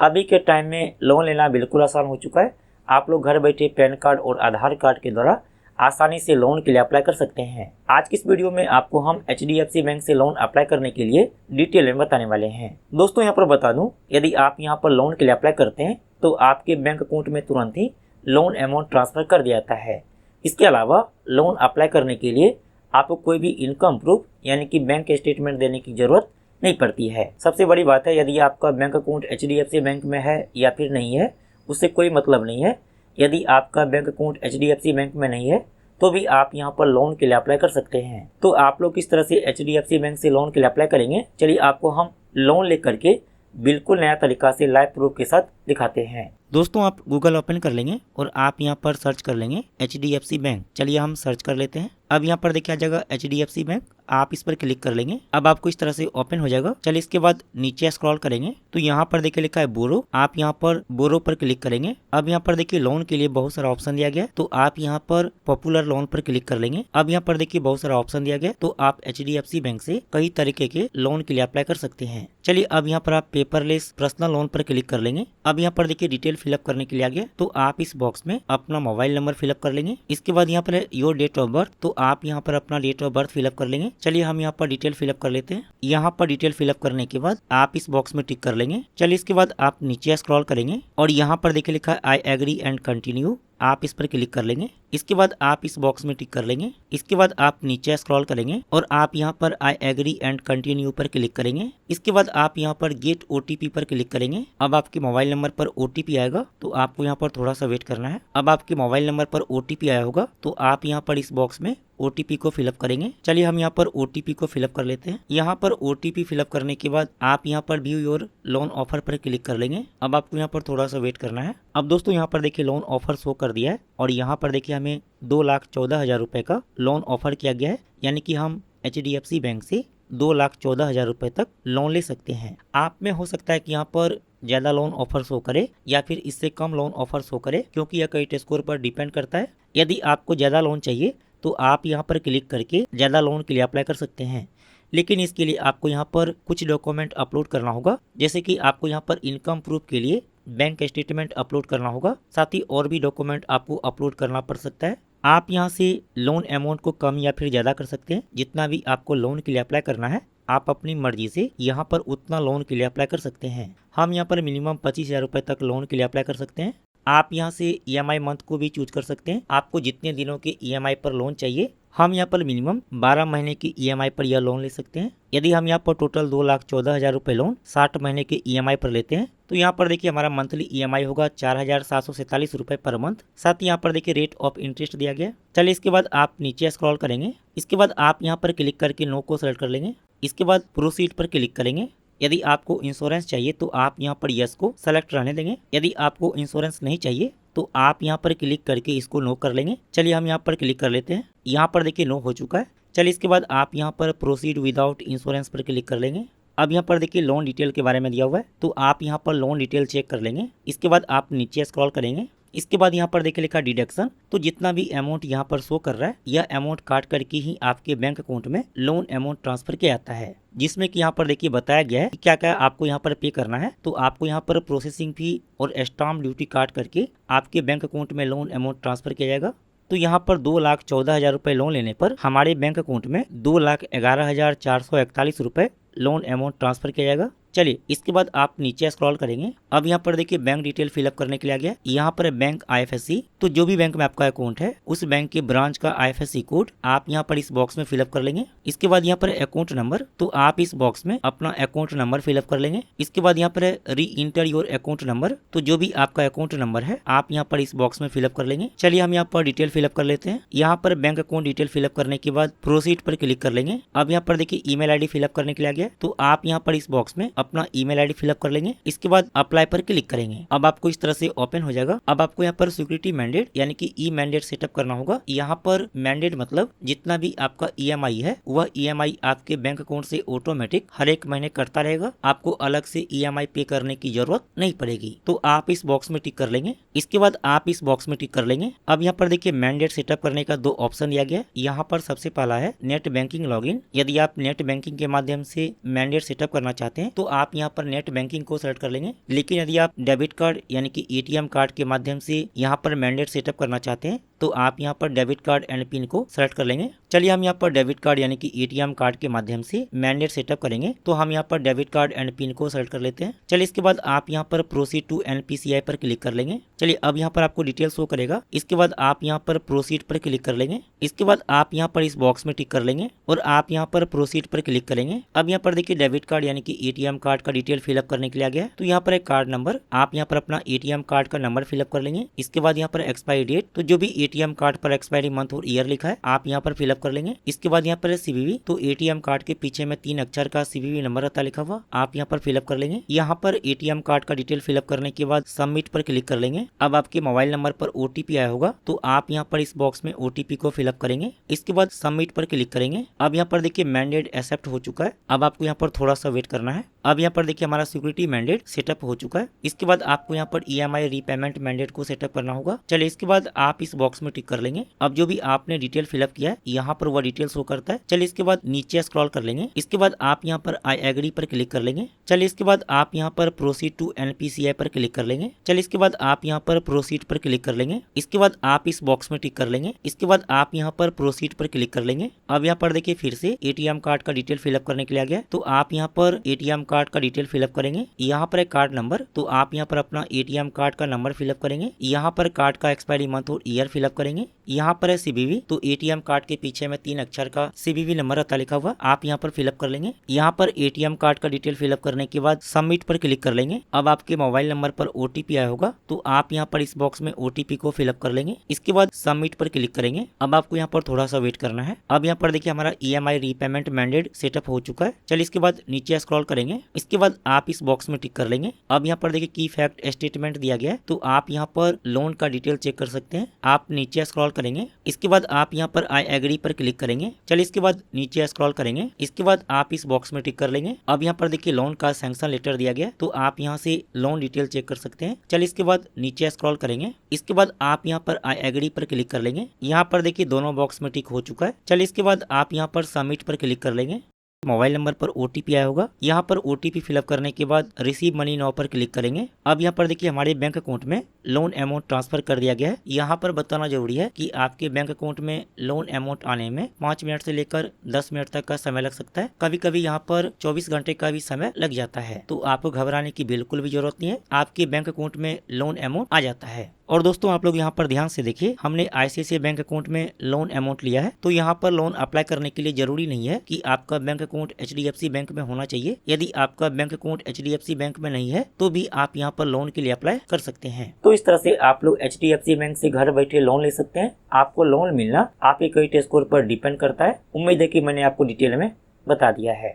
अभी के टाइम में लोन लेना बिल्कुल आसान हो चुका है। आप लोग घर बैठे पैन कार्ड और आधार कार्ड के द्वारा आसानी से लोन के लिए अप्लाई कर सकते हैं। आज की इस वीडियो में आपको हम HDFC बैंक से लोन अप्लाई करने के लिए डिटेल में बताने वाले हैं। दोस्तों यहाँ पर बता दूं, यदि आप यहाँ पर लोन के लिए अप्लाई करते हैं तो आपके बैंक अकाउंट में तुरंत ही लोन अमाउंट ट्रांसफर कर दिया जाता है। इसके अलावा लोन अप्लाई करने के लिए आपको कोई भी इनकम प्रूफ यानी कि बैंक स्टेटमेंट देने की जरूरत नहीं पड़ती है। सबसे बड़ी बात है, यदि आपका बैंक अकाउंट HDFC बैंक में है या फिर नहीं है उससे कोई मतलब नहीं है। यदि आपका बैंक अकाउंट HDFC बैंक में नहीं है तो भी आप यहाँ पर लोन के लिए अप्लाई कर सकते हैं। तो आप लोग किस तरह से HDFC बैंक से लोन के लिए अप्लाई करेंगे, चलिए आपको हम लोन लेकर के बिल्कुल नया तरीका से लाइव प्रूफ के साथ दिखाते हैं। दोस्तों आप गूगल ओपन कर लेंगे और आप यहाँ पर सर्च कर लेंगे HDFC बैंक। चलिए हम सर्च कर लेते हैं। अब यहाँ पर देखिए आ जाएगा HDFC बैंक, आप इस पर क्लिक कर लेंगे। अब आपको इस तरह से ओपन हो जाएगा। चलिए इसके बाद नीचे स्क्रॉल करेंगे तो यहाँ पर देखिए लिखा है बोरो, आप यहाँ पर बोरो पर क्लिक करेंगे। अब यहाँ पर देखिए लोन के लिए बहुत सारा ऑप्शन दिया गया है तो आप यहाँ पर पॉपुलर लोन पर क्लिक कर लेंगे। अब यहाँ पर देखिए बहुत सारा ऑप्शन दिया गया तो आप HDFC बैंक से कई तरीके के लोन के लिए अप्लाई कर सकते हैं। चलिए अब यहाँ पर आप पेपरलेस पर्सनल लोन पर क्लिक कर लेंगे। अब यहाँ पर देखिए डिटेल फिलअप करने के लिए आ गया तो आप इस बॉक्स में अपना मोबाइल नंबर फिलअप कर लेंगे। इसके बाद यहाँ पर है योर डेट ऑफ बर्थ, तो आप यहाँ पर अपना डेट ऑफ बर्थ फिलअप कर लेंगे। चलिए हम यहाँ पर डिटेल फिलअप कर लेते हैं। यहाँ पर डिटेल फिलअप करने के बाद आप इस बॉक्स में टिक कर लेंगे। चलिए इसके बाद आप नीचे स्क्रॉल करेंगे और यहाँ पर देखिए लिखा है आई एग्री एंड कंटिन्यू, आप इस पर क्लिक कर लेंगे। इसके बाद आप इस बॉक्स में टिक कर लेंगे। इसके बाद आप नीचे स्क्रॉल करेंगे और आप यहाँ पर आई एग्री एंड कंटिन्यू पर क्लिक करेंगे। इसके बाद आप यहाँ पर गेट OTP पर क्लिक करेंगे। अब आपके मोबाइल नंबर पर OTP आएगा तो आपको यहाँ पर थोड़ा सा वेट करना है। अब आपके मोबाइल नंबर पर OTP आया होगा तो आप यहाँ पर इस बॉक्स में OTP को फिलअप करेंगे। चलिए हम यहाँ पर OTP को फिलअप कर लेते हैं। यहाँ पर OTP फिलअप करने के बाद आप यहाँ पर व्यू योर लोन ऑफर पर क्लिक कर लेंगे। अब आपको यहाँ पर थोड़ा सा वेट करना है। अब दोस्तों यहाँ पर देखिए लोन ऑफर शो कर दिया है और यहाँ पर देखिए हमें 2,14,000 रुपए का लोन ऑफर किया गया है, यानी कि हम HDFC बैंक से 2,14,000 रुपए तक लोन ले सकते हैं। आप में हो सकता है कि यहाँ पर ज्यादा लोन ऑफर शो करे या फिर इससे कम लोन ऑफर शो करे, क्योंकि यह क्रेडिट स्कोर पर डिपेंड करता है। यदि आपको ज्यादा लोन चाहिए तो आप यहाँ पर क्लिक करके ज्यादा लोन के लिए अप्लाई कर सकते हैं, लेकिन इसके लिए आपको यहाँ पर कुछ डॉक्यूमेंट अपलोड करना होगा। जैसे कि आपको यहाँ पर इनकम प्रूफ के लिए बैंक स्टेटमेंट अपलोड करना होगा, साथ ही और भी डॉक्यूमेंट आपको अपलोड करना पड़ सकता है। आप यहाँ से लोन अमाउंट को कम या फिर ज़्यादा कर सकते हैं। जितना भी आपको लोन के लिए अप्लाई करना है आप अपनी मर्जी से यहाँ पर उतना लोन के लिए अप्लाई कर सकते हैं। हम यहाँ पर मिनिमम 25,000 रुपए तक लोन के लिए अप्लाई कर सकते हैं। आप यहाँ से EMI मंथ को भी चूज कर सकते हैं, आपको जितने दिनों के EMI पर लोन चाहिए। हम यहाँ पर मिनिमम 12 महीने की EMI पर यह लोन ले सकते हैं। यदि हम यहाँ पर टोटल 2,14,000 रुपए लोन 60 महीने के EMI पर लेते हैं तो यहाँ पर देखिए हमारा मंथली EMI होगा 4,747 रुपए पर मंथ। साथ ही यहाँ पर देखिए रेट ऑफ इंटरेस्ट दिया गया। चलिए इसके बाद आप नीचे स्क्रॉल करेंगे। इसके बाद आप यहाँ पर क्लिक करके नो को सेलेक्ट कर लेंगे। इसके बाद प्रोसीड पर क्लिक करेंगे। यदि आपको इंश्योरेंस चाहिए तो आप यहाँ पर यस को सेलेक्ट रहने देंगे। यदि आपको इंश्योरेंस नहीं चाहिए तो आप यहाँ पर क्लिक करके इसको नो कर लेंगे। चलिए हम यहाँ पर क्लिक कर लेते हैं। यहाँ पर देखिए नो हो चुका है। चलिए इसके बाद आप यहाँ पर प्रोसीड विदाउट इंश्योरेंस पर क्लिक कर लेंगे। अब यहाँ पर देखिए लोन डिटेल के बारे में दिया हुआ है तो आप यहाँ पर लोन डिटेल चेक कर लेंगे। इसके बाद आप नीचे स्क्रॉल करेंगे। इसके बाद यहाँ पर देखिए लिखा डिडक्शन, तो जितना भी अमाउंट यहाँ पर शो कर रहा है यह अमाउंट काट करके ही आपके बैंक अकाउंट में लोन अमाउंट ट्रांसफर किया जाता है, जिसमें कि यहाँ पर देखिए बताया गया है कि क्या क्या आपको यहाँ पर पे करना है। तो आपको यहाँ पर प्रोसेसिंग फी और स्टाम्प ड्यूटी काट करके आपके बैंक अकाउंट में लोन अमाउंट ट्रांसफर किया जाएगा। तो यहाँ पर 2,14,000 रुपए लोन लेने पर हमारे बैंक अकाउंट में 2,11,441 रुपए लोन अमाउंट ट्रांसफर किया जाएगा। चलिए इसके बाद आप नीचे स्क्रॉल करेंगे। अब यहाँ पर देखिए बैंक डिटेल फिलअप करने के लिए आ गया। यहाँ पर बैंक IFSC, तो जो भी बैंक में आपका अकाउंट है उस बैंक के ब्रांच का IFSC कोड आप यहाँ पर इस बॉक्स में फिलअप कर लेंगे। इसके बाद यहाँ पर अकाउंट नंबर, तो आप इस बॉक्स में अपना अकाउंट नंबर फिलअप कर लेंगे। इसके बाद यहाँ पर री इंटर योर अकाउंट नंबर, तो जो भी आपका अकाउंट नंबर है आप यहाँ पर इस बॉक्स में फिलअप कर लेंगे। चलिए हम यहाँ पर डिटेल फिलअप कर लेते हैं। यहाँ पर बैंक अकाउंट डिटेल फिलअप करने के बाद प्रोसीड पर क्लिक कर लेंगे। अब यहाँ पर देखिए email ID फिलअप करने के लिए आ गया तो आप यहाँ पर इस बॉक्स में अपना email ID फिलअप कर लेंगे। इसके बाद अप्लाई पर क्लिक करेंगे। अब आपको इस तरह से ओपन हो जाएगा। अब आपको यहाँ पर सिक्योरिटी मैंडेट यानी कि ई मैंडेट सेटअप करना होगा। यहाँ पर मैंडेट मतलब जितना भी आपका EMI है वह EMI आपके बैंक अकाउंट से ऑटोमेटिक हर एक महीने कटता रहेगा, आपको अलग से EMI पे करने की जरूरत नहीं पड़ेगी। तो आप इस बॉक्स में टिक कर लेंगे। इसके बाद आप इस बॉक्स में टिक कर लेंगे। अब यहाँ पर देखिए मैंडेट सेटअप करने का 2 ऑप्शन दिया गया है। यहाँ पर सबसे पहला है नेट बैंकिंग लॉगिन। यदि आप नेट बैंकिंग के माध्यम से मैंडेट सेटअप करना चाहते हैं तो आप यहाँ पर नेट बैंकिंग को सेलेक्ट कर लेंगे। लेकिन यदि आप डेबिट कार्ड यानी कि एटीएम कार्ड के माध्यम से यहाँ पर मैंडेट सेटअप करना चाहते हैं तो आप यहाँ पर डेबिट कार्ड एंड पिन को सेलेक्ट कर लेंगे। चलिए हम यहाँ पर डेबिट कार्ड यानी कि एटीएम कार्ड के माध्यम से मैंडेट सेटअप करेंगे, तो हम यहाँ पर डेबिट कार्ड एंड पिन को सेलेक्ट कर लेते हैं। चलिए इसके बाद आप यहाँ पर प्रोसीड टू एनपीसीआई पर क्लिक कर लेंगे। चलिए अब यहाँ पर आपको डिटेल शो करेगा। इसके बाद आप यहाँ पर प्रोसीड पर क्लिक कर लेंगे। इसके बाद आप यहाँ पर इस बॉक्स में टिक कर लेंगे और आप यहाँ पर प्रोसीड पर क्लिक करेंगे। अब यहाँ पर देखिए डेबिट कार्ड यानी कि एटीएम कार्ड का डिटेल फिलअप करने के लिए आ गया है। तो यहाँ पर एक कार्ड नंबर, आप यहाँ पर अपना एटीएम कार्ड का नंबर फिलअप कर लेंगे। इसके बाद यहाँ पर एक्सपायरी डेट, तो जो भी एटीएम कार्ड पर एक्सपायरी मंथ और ईयर लिखा है आप यहाँ पर फिलअप कर लेंगे। इसके बाद यहाँ पर सीवीवी, तो एटीएम कार्ड के पीछे में 3 अक्षर का सीवीवी नंबर रहता लिखा हुआ, आप यहाँ पर फिलअप कर लेंगे। यहाँ पर एटीएम कार्ड का डिटेल फिलअप करने के बाद सबमिट पर क्लिक कर लेंगे। अब आपके मोबाइल नंबर पर ओटीपी आया होगा, तो आप यहाँ पर इस बॉक्स में ओटीपी को फिलअप करेंगे। इसके बाद सबमिट पर क्लिक करेंगे। अब यहाँ पर देखिए मैंडेट एक्सेप्ट हो चुका है। अब आपको यहाँ पर थोड़ा सा वेट करना है। अब यहाँ पर देखिए हमारा सिक्योरिटी मैंडेट सेटअप हो चुका है। इसके बाद आपको यहाँ पर ईएमआई रीपेमेंट मैंडेट को सेटअप करना होगा। चलिए इसके बाद आप इस बॉक्स में टिक कर लेंगे। अब जो भी आपने डिटेल फिलअप किया है यहाँ पर वह डिटेल शो करता है। चलिए इसके बाद नीचे स्क्रॉल कर लेंगे। इसके बाद आप यहाँ पर आई एग्री पर क्लिक कर लेंगे। चलिए इसके बाद आप यहाँ पर प्रोसीड टू एनपीसीआई पर क्लिक कर लेंगे। चलिए इसके बाद आप यहाँ पर प्रोसीड पर क्लिक कर लेंगे। इसके बाद आप इस बॉक्स में टिक कर लेंगे। इसके बाद आप यहाँ पर प्रोसीड पर क्लिक कर लेंगे। अब यहाँ पर देखिए फिर से एटीएम कार्ड का डिटेल फिलअप करने के लिए आ गया, तो आप यहाँ पर एटीएम कार्ड का डिटेल फिलअप करेंगे। यहाँ पर एक कार्ड नंबर, तो आप यहाँ पर अपना एटीएम कार्ड का नंबर फिलअप करेंगे। यहाँ पर कार्ड का एक्सपायरी मंथ और ईयर फिलअप करेंगे। यहाँ पर है सीवीवी, तो एटीएम कार्ड के पीछे में 3 अक्षर का सीवीवी नंबर रहता लिखा हुआ, आप यहाँ पर फिलअप कर लेंगे। यहाँ पर एटीएम कार्ड का डिटेल फिलअप करने के बाद सबमिट पर क्लिक कर लेंगे। अब आपके मोबाइल नंबर पर ओटीपी आया होगा, तो आप यहाँ पर इस बॉक्स में ओटीपी को फिलअप कर लेंगे। इसके बाद सबमिट पर क्लिक करेंगे। अब आपको यहाँ पर थोड़ा सा वेट करना है। अब यहाँ पर देखिए हमारा ईएमआई रीपेमेंट मैंडेट सेटअप हो चुका है। चलिए इसके बाद नीचे स्क्रॉल करेंगे। इसके बाद आप इस बॉक्स में टिक कर लेंगे। अब यहाँ पर देखिए की फैक्ट स्टेटमेंट दिया गया है, तो आप यहाँ पर लोन का डिटेल चेक कर सकते हैं। आप नीचे स्क्रॉल करेंगे। इसके बाद आप यहाँ पर आई एग्री पर क्लिक करेंगे। चलिए इसके बाद नीचे स्क्रॉल करेंगे। इसके बाद आप इस बॉक्स में टिक कर लेंगे। अब यहाँ पर देखिए लोन का सैंक्शन लेटर दिया गया, तो आप यहाँ से लोन डिटेल चेक कर सकते हैं। चलिए इसके बाद नीचे स्क्रॉल करेंगे। इसके बाद आप यहाँ पर आई एग्री पर क्लिक कर लेंगे। यहाँ पर देखिए दोनों बॉक्स में टिक हो चुका है। चलिए इसके बाद आप यहाँ पर सबमिट पर क्लिक कर लेंगे। मोबाइल नंबर पर ओटीपी आया होगा, यहाँ पर ओटीपी फिलअप करने के बाद रिसीव मनी नाउ पर क्लिक करेंगे। अब यहाँ पर देखिए हमारे बैंक अकाउंट में लोन अमाउंट ट्रांसफर कर दिया गया है। यहाँ पर बताना जरूरी है कि आपके बैंक अकाउंट में लोन अमाउंट आने में 5 मिनट से लेकर 10 मिनट तक का समय लग सकता है। कभी कभी यहाँ पर 24 घंटे का भी समय लग जाता है, तो आपको घबराने की बिल्कुल भी जरूरत नहीं है। आपके बैंक अकाउंट में लोन अमाउंट आ जाता है। और दोस्तों आप लोग यहाँ पर ध्यान से देखिए, हमने आईसीआईसीआई बैंक अकाउंट में लोन अमाउंट लिया है, तो यहाँ पर लोन अप्लाई करने के लिए जरूरी नहीं है कि आपका बैंक अकाउंट एचडीएफसी बैंक में होना चाहिए। यदि आपका बैंक अकाउंट एचडीएफसी बैंक में नहीं है तो भी आप यहाँ पर लोन के लिए अप्लाई कर सकते हैं। तो इस तरह से आप लोग एचडीएफसी बैंक से घर बैठे लोन ले सकते हैं। आपको लोन मिलना आपके क्रेडिट स्कोर पर डिपेंड करता है। उम्मीद है कि मैंने आपको डिटेल में बता दिया है।